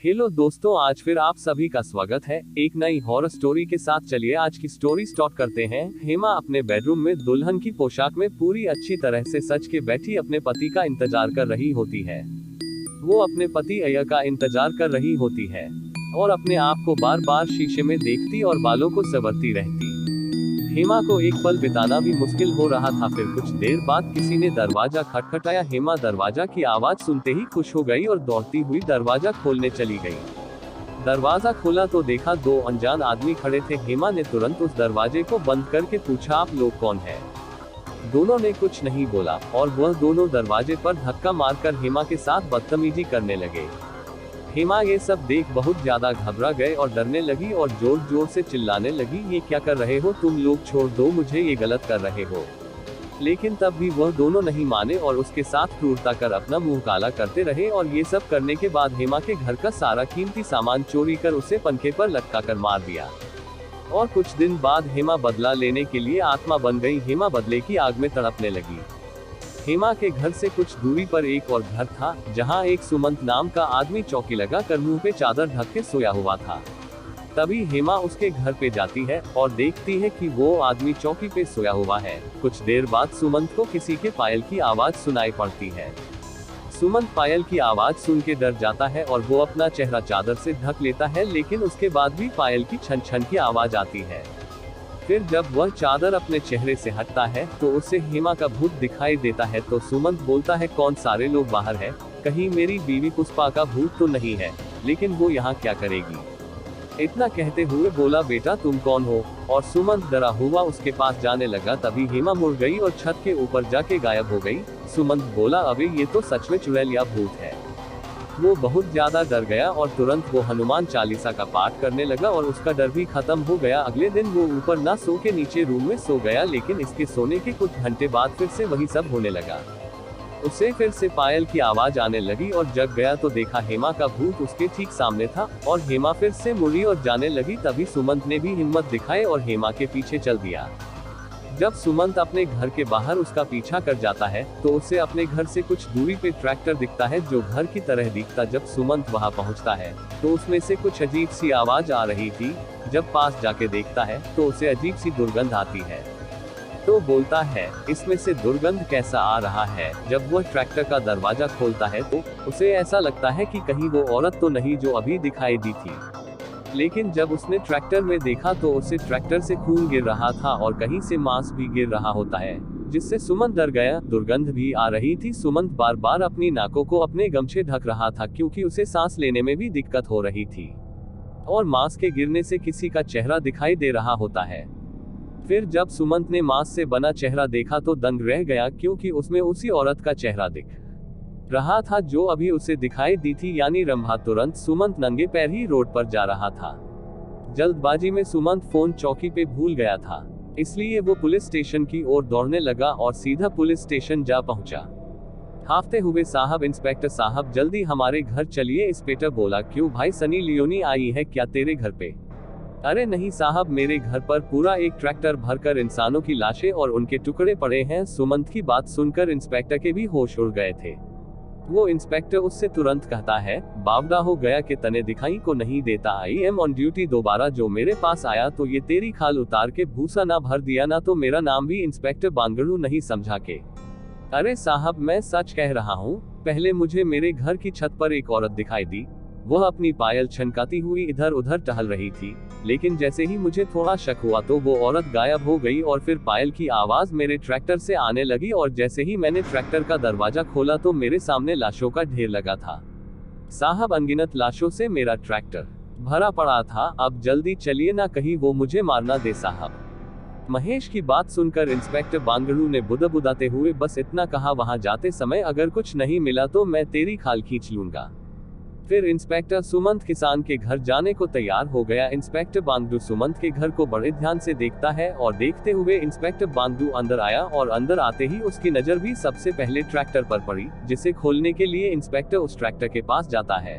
Hello दोस्तों, आज फिर आप सभी का स्वागत है एक नई हॉरर स्टोरी के साथ। चलिए आज की स्टोरी स्टार्ट करते हैं। हेमा अपने बेडरूम में दुल्हन की पोशाक में पूरी अच्छी तरह से सज के बैठी अपने पति का इंतजार कर रही होती है। वो अपने पति अय्या का इंतजार कर रही होती है और अपने आप को बार बार शीशे में देखती और बालों को संवरती रहती। हेमा को एक पल बिताना भी मुश्किल हो रहा था। फिर कुछ देर बाद किसी ने दरवाजा खटखटाया। हेमा दरवाजा की आवाज सुनते ही खुश हो गई और दौड़ती हुई दरवाजा खोलने चली गई। दरवाजा खोला तो देखा दो अनजान आदमी खड़े थे। हेमा ने तुरंत उस दरवाजे को बंद करके पूछा, आप लोग कौन हैं? दोनों ने कुछ नहीं बोला और वह दोनों दरवाजे पर धक्का मारकर हेमा के साथ बदतमीजी करने लगे। हेमा ये सब देख बहुत ज्यादा घबरा गए और डरने लगी और जोर जोर से चिल्लाने लगी, ये क्या कर रहे हो तुम लोग, छोड़ दो मुझे, ये गलत कर रहे हो। लेकिन तब भी वह दोनों नहीं माने और उसके साथ क्रूरता कर अपना मुंह काला करते रहे। और ये सब करने के बाद हेमा के घर का सारा कीमती सामान चोरी कर उसे पंखे पर लटका कर मार दिया। और कुछ दिन बाद हेमा बदला लेने के लिए आत्मा बन गई। हेमा बदले की आग में तड़पने लगी। हेमा के घर से कुछ दूरी पर एक और घर था, जहां एक सुमंत नाम का आदमी चौकी लगा कर मुंह पे चादर ढक के सोया हुआ था। तभी हेमा उसके घर पे जाती है और देखती है कि वो आदमी चौकी पे सोया हुआ है। कुछ देर बाद सुमंत को किसी के पायल की आवाज सुनाई पड़ती है। सुमंत पायल की आवाज सुन के डर जाता है और वो अपना चेहरा चादर से ढक लेता है, लेकिन उसके बाद भी पायल की छन छन की आवाज आती है। फिर जब वह चादर अपने चेहरे से हटता है तो उसे हेमा का भूत दिखाई देता है। तो सुमंत बोलता है, कौन सारे लोग बाहर हैं? कहीं मेरी बीवी पुष्पा का भूत तो नहीं है? लेकिन वो यहाँ क्या करेगी? इतना कहते हुए बोला, बेटा तुम कौन हो? और सुमंत डरा हुआ उसके पास जाने लगा। तभी हेमा मुड़ गई और छत के ऊपर जाके गायब हो गई। सुमंत बोला, अबे ये तो सच में चुड़ैल या भूत है। वो बहुत ज्यादा डर गया और तुरंत वो हनुमान चालीसा का पाठ करने लगा और उसका डर भी खत्म हो गया। अगले दिन वो ऊपर ना सो के नीचे रूम में सो गया, लेकिन इसके सोने के कुछ घंटे बाद फिर से वही सब होने लगा। उसे फिर से पायल की आवाज आने लगी और जग गया तो देखा हेमा का भूत उसके ठीक सामने था और हेमा फिर से मुड़ी और जाने लगी। तभी सुमंत ने भी हिम्मत दिखाई और हेमा के पीछे चल दिया। जब सुमंत अपने घर के बाहर उसका पीछा कर जाता है तो उसे अपने घर से कुछ दूरी पे ट्रैक्टर दिखता है जो घर की तरह दिखता। जब सुमंत वहां पहुंचता है तो उसमें से कुछ अजीब सी आवाज आ रही थी। जब पास जाके देखता है तो उसे अजीब सी दुर्गंध आती है। तो बोलता है, इसमें से दुर्गंध कैसा आ रहा है? जब वह ट्रैक्टर का दरवाजा खोलता है तो उसे ऐसा लगता है कि कहीं वो औरत तो नहीं जो अभी दिखाई दी थी। लेकिन जब उसने ट्रैक्टर में देखा तो उसे ट्रैक्टर से खून गिर रहा था और कहीं से मांस भी गिर रहा होता है, जिससे सुमंत डर गया। दुर्गंध भी आ रही थी। सुमंत बार बार अपनी नाकों को अपने गमछे ढक रहा था क्योंकि उसे सांस लेने में भी दिक्कत हो रही थी और मांस के गिरने से किसी का चेहरा दिखाई दे रहा होता है। फिर जब सुमंत ने मांस से बना चेहरा देखा तो दंग रह गया, क्योंकि उसमें उसी औरत का चेहरा दिख रहा था जो अभी उसे दिखाई दी थी, यानी रंभा। तुरंत सुमंत नंगे पैर ही रोड पर जा रहा था। जल्दबाजी में सुमंत फोन चौकी पे भूल गया था, इसलिए वो पुलिस स्टेशन की ओर दौड़ने लगा और सीधा पुलिस स्टेशन जा पहुंचा। हाफते हुए, साहब, इंस्पेक्टर साहब जल्दी हमारे घर चलिए। इंस्पेक्टर बोला, क्यों भाई, सनी लियोनी आई है क्या तेरे घर पे? अरे नहीं साहब, मेरे घर पर पूरा एक ट्रैक्टर भरकर इंसानों की लाशें और उनके टुकड़े पड़े हैं। सुमंत की बात सुनकर इंस्पेक्टर के भी होश उड़ गए थे। वो इंस्पेक्टर उससे तुरंत कहता है, बावड़ा हो गया कि तने दिखाई को नहीं देता। I am on duty. दोबारा जो मेरे पास आया तो ये तेरी खाल उतार के भूसा ना भर दिया ना तो मेरा नाम भी इंस्पेक्टर बांगड़ू नहीं समझा के। अरे साहब, मैं सच कह रहा हूँ। पहले मुझे मेरे घर की छत पर एक औरत दिखाई दी। वह अपनी पायल छनकाती हुई इधर उधर टहल रही थी, लेकिन जैसे ही मुझे थोड़ा शक हुआ तो वो औरत गायब हो गई और फिर पायल की आवाज मेरे ट्रैक्टर से आने लगी और जैसे ही मैंने ट्रैक्टर का दरवाजा खोला तो मेरे सामने लाशों का ढेर लगा था। साहब, अनगिनत लाशों से मेरा ट्रैक्टर भरा पड़ा था। अब जल्दी चलिए ना कहीं वो मुझे मारना दे साहब। महेश की बात सुनकर इंस्पेक्टर बांगड़ू ने बुदबुदाते हुए बस इतना कहा, वहां जाते समय अगर कुछ नहीं मिला तो मैं तेरी खाल खींच लूंगा। फिर इंस्पेक्टर सुमंत किसान के घर जाने को तैयार हो गया। इंस्पेक्टर बांगडू सुमंत के घर को बड़े ध्यान से देखता है और देखते हुए इंस्पेक्टर बांगडू अंदर आया और अंदर आते ही उसकी नजर भी सबसे पहले ट्रैक्टर पर पड़ी, जिसे खोलने के लिए इंस्पेक्टर उस ट्रैक्टर के पास जाता है।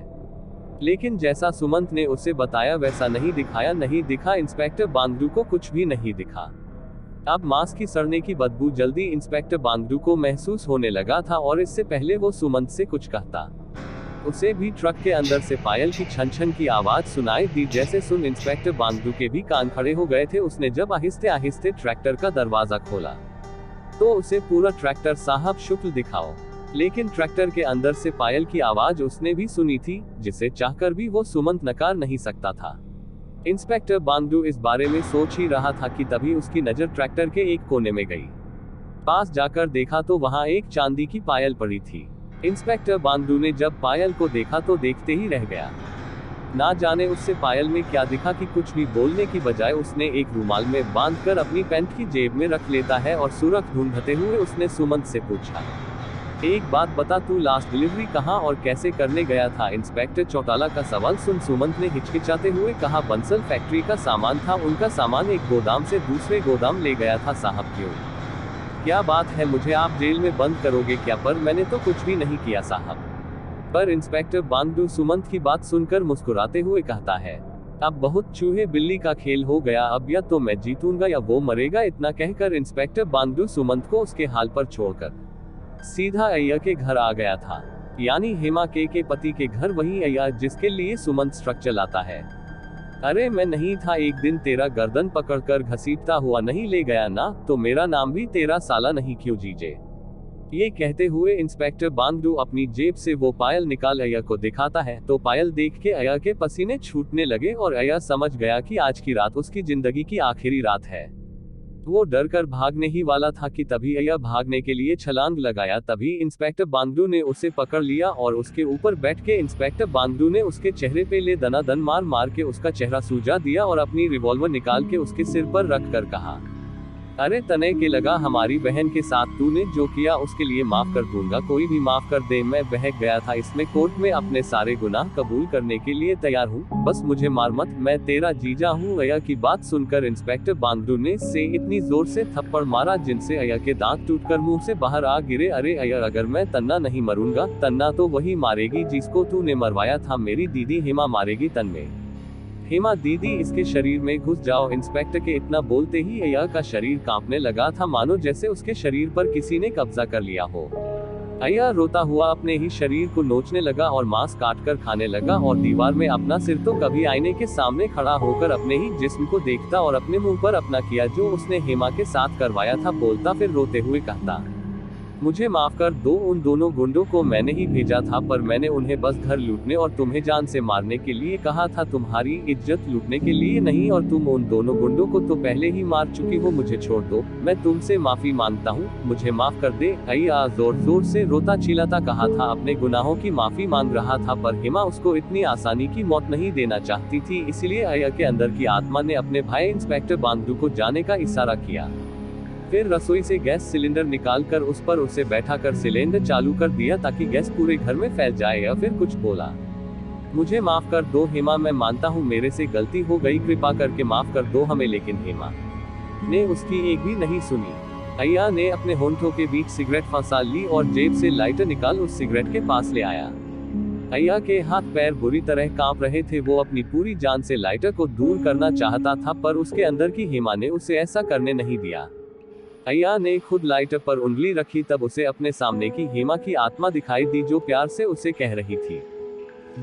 लेकिन जैसा सुमंत ने उसे बताया वैसा नहीं दिखा। इंस्पेक्टर बांगडू को कुछ भी नहीं दिखा। अब मांस की सड़ने की बदबू जल्दी इंस्पेक्टर बांगडू को महसूस होने लगा था और इससे पहले वो सुमंत से कुछ कहता, उसे भी ट्रक के अंदर से पायल की छन छन की आवाज सुनाई दी। जैसे सुन इंस्पेक्टर बांगडू के भी कान खड़े हो गए थे। उसने जब आहिस्ते आहिस्ते ट्रैक्टर का दरवाजा खोला तो उसे पूरा ट्रैक्टर साहब शुक्ल दिखाओ। लेकिन ट्रैक्टर के अंदर से पायल की आवाज उसने भी सुनी थी, जिसे चाहकर भी वो सुमंत नकार नहीं सकता था। इंस्पेक्टर बांगडू इस बारे में सोच ही रहा था कि तभी उसकी नजर ट्रैक्टर के एक कोने में गई। पास जाकर देखा तो वहां एक चांदी की पायल पड़ी थी। इंस्पेक्टर बांगडू ने जब पायल को देखा तो देखते ही रह गया। ना जाने उससे पायल में क्या दिखा कि कुछ भी बोलने की बजाय उसने एक रुमाल में बांधकर अपनी पैंट की जेब में रख लेता है और सुरख ढूंढते हुए उसने सुमंत से पूछा, एक बात बता, तू लास्ट डिलीवरी कहाँ और कैसे करने गया था? इंस्पेक्टर चौटाला का सवाल सुन सुमंत ने हिचकिचाते हुए कहा, बंसल फैक्ट्री का सामान था, उनका सामान एक गोदाम से दूसरे गोदाम ले गया था साहब। क्यों? क्या बात है, मुझे आप जेल में बंद करोगे क्या? पर मैंने तो कुछ भी नहीं किया साहब। पर इंस्पेक्टर बांगडू सुमंत की बात सुनकर मुस्कुराते हुए कहता है, अब बहुत चूहे बिल्ली का खेल हो गया, अब या तो मैं जीतूंगा या वो मरेगा। इतना कहकर इंस्पेक्टर बांगडू सुमंत को उसके हाल पर छोड़कर सीधा अय्या के घर आ गया था, यानी हेमा के पति के घर, वही अय्या जिसके लिए सुमंत ट्रक चलाता है। अरे मैं नहीं था, एक दिन तेरा गर्दन पकड़कर घसीटता हुआ नहीं ले गया ना, तो मेरा नाम भी तेरा साला नहीं क्यों जीजे? ये कहते हुए इंस्पेक्टर बांगडू अपनी जेब से वो पायल निकाल अय्या को दिखाता है, तो पायल देख के अय्या के पसीने छूटने लगे और अय्या समझ गया कि आज की रात उसकी जिंदगी की आखिरी रात है। वो डर कर भागने ही वाला था कि तभी अय्या भागने के लिए छलांग लगाया। तभी इंस्पेक्टर बांगडू ने उसे पकड़ लिया और उसके ऊपर बैठ के इंस्पेक्टर बांगडू ने उसके चेहरे पे ले दनादन मार मार के उसका चेहरा सूजा दिया और अपनी रिवॉल्वर निकाल के उसके सिर पर रख कर कहा, अरे तने के लगा, हमारी बहन के साथ तूने जो किया उसके लिए माफ कर दूंगा, कोई भी माफ कर दे। मैं बहक गया था इसमें, कोर्ट में अपने सारे गुनाह कबूल करने के लिए तैयार हूँ, बस मुझे मार मत, मैं तेरा जीजा हूँ। अय्या की बात सुनकर इंस्पेक्टर बांगडू ने से इतनी जोर से थप्पड़ मारा जिनसे अय्या के दांत टूटकर मुंह से बाहर आ गिरे। अरे अय्या, अगर मैं तन्ना नहीं मरूंगा, तन्ना तो वही मारेगी जिसको तूने मरवाया था, मेरी दीदी हेमा मारेगी तन्ने। हेमा दीदी, इसके शरीर में घुस जाओ। इंस्पेक्टर के इतना बोलते ही अय्या का शरीर कांपने लगा था, मानो जैसे उसके शरीर पर किसी ने कब्जा कर लिया हो। अय्या रोता हुआ अपने ही शरीर को नोचने लगा और मांस काटकर खाने लगा और दीवार में अपना सिर तो कभी आईने के सामने खड़ा होकर अपने ही जिस्म को देखता और अपने मुंह पर अपना किया जो उसने हेमा के साथ करवाया था बोलता, फिर रोते हुए कहता, मुझे माफ कर दो, उन दोनों गुंडों को मैंने ही भेजा था, पर मैंने उन्हें बस घर लूटने और तुम्हें जान से मारने के लिए कहा था, तुम्हारी इज्जत लूटने के लिए नहीं, और तुम उन दोनों गुंडों को तो पहले ही मार चुकी हो। मुझे छोड़ दो, मैं तुमसे माफी मांगता हूँ, मुझे माफ कर दे। अय्या जोर जोर से रोता चिल्लाता कहा था, अपने गुनाहों की माफी मांग रहा था, पर हेमा उसको इतनी आसानी की मौत नहीं देना चाहती थी, इसलिए अय्या के अंदर की आत्मा ने अपने भाई इंस्पेक्टर बांगडू को जाने का इशारा किया। फिर रसोई से गैस सिलेंडर निकालकर उस पर उसे बैठाकर सिलेंडर चालू कर दिया ताकि गैस पूरे घर में फैल जाए। या फिर कुछ बोला, मुझे माफ कर दो हेमा, मैं मानता हूँ मेरे से गलती हो गई, कृपा करके माफ कर दो हमें। लेकिन हेमा ने उसकी एक भी नहीं सुनी। अय्या ने अपने होंठों के बीच सिगरेट फंसा ली और जेब से लाइटर निकाल उस सिगरेट के पास ले आया। अय्या के हाथ पैर बुरी तरह कांप रहे थे, वो अपनी पूरी जान से लाइटर को दूर करना चाहता था, पर उसके अंदर की हेमा ने उसे ऐसा करने नहीं दिया। अय्या ने खुद लाइटर पर उंगली रखी, तब उसे अपने सामने की हेमा की आत्मा दिखाई दी जो प्यार से उसे कह रही थी,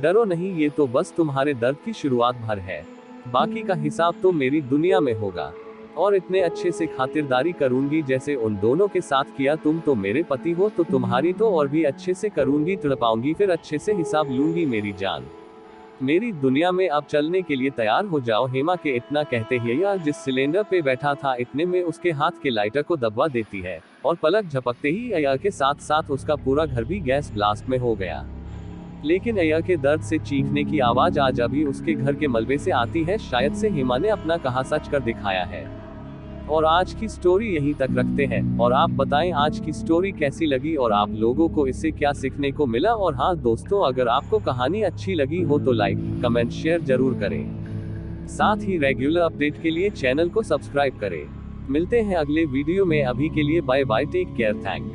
डरो नहीं, ये तो बस तुम्हारे दर्द की शुरुआत भर है, बाकी का हिसाब तो मेरी दुनिया में होगा, और इतने अच्छे से खातिरदारी करूंगी जैसे उन दोनों के साथ किया। तुम तो मेरे पति हो, तो तुम्हारी तो और भी अच्छे से करूंगी, तड़पाऊंगी, फिर अच्छे से हिसाब लूंगी मेरी जान। मेरी दुनिया में अब चलने के लिए तैयार हो जाओ। हेमा के इतना कहते ही अय्या जिस सिलेंडर पे बैठा था इतने में उसके हाथ के लाइटर को दबवा देती है और पलक झपकते ही अय्या के साथ साथ उसका पूरा घर भी गैस ब्लास्ट में हो गया। लेकिन अय्या के दर्द से चीखने की आवाज आज अभी उसके घर के मलबे से आती है, शायद से हेमा ने अपना कहा सच कर दिखाया है। और आज की स्टोरी यहीं तक रखते हैं, और आप बताएं आज की स्टोरी कैसी लगी और आप लोगों को इससे क्या सीखने को मिला। और हाँ दोस्तों, अगर आपको कहानी अच्छी लगी हो तो लाइक, कमेंट, शेयर जरूर करें। साथ ही रेगुलर अपडेट के लिए चैनल को सब्सक्राइब करें। मिलते हैं अगले वीडियो में, अभी के लिए bye bye, take care, thank.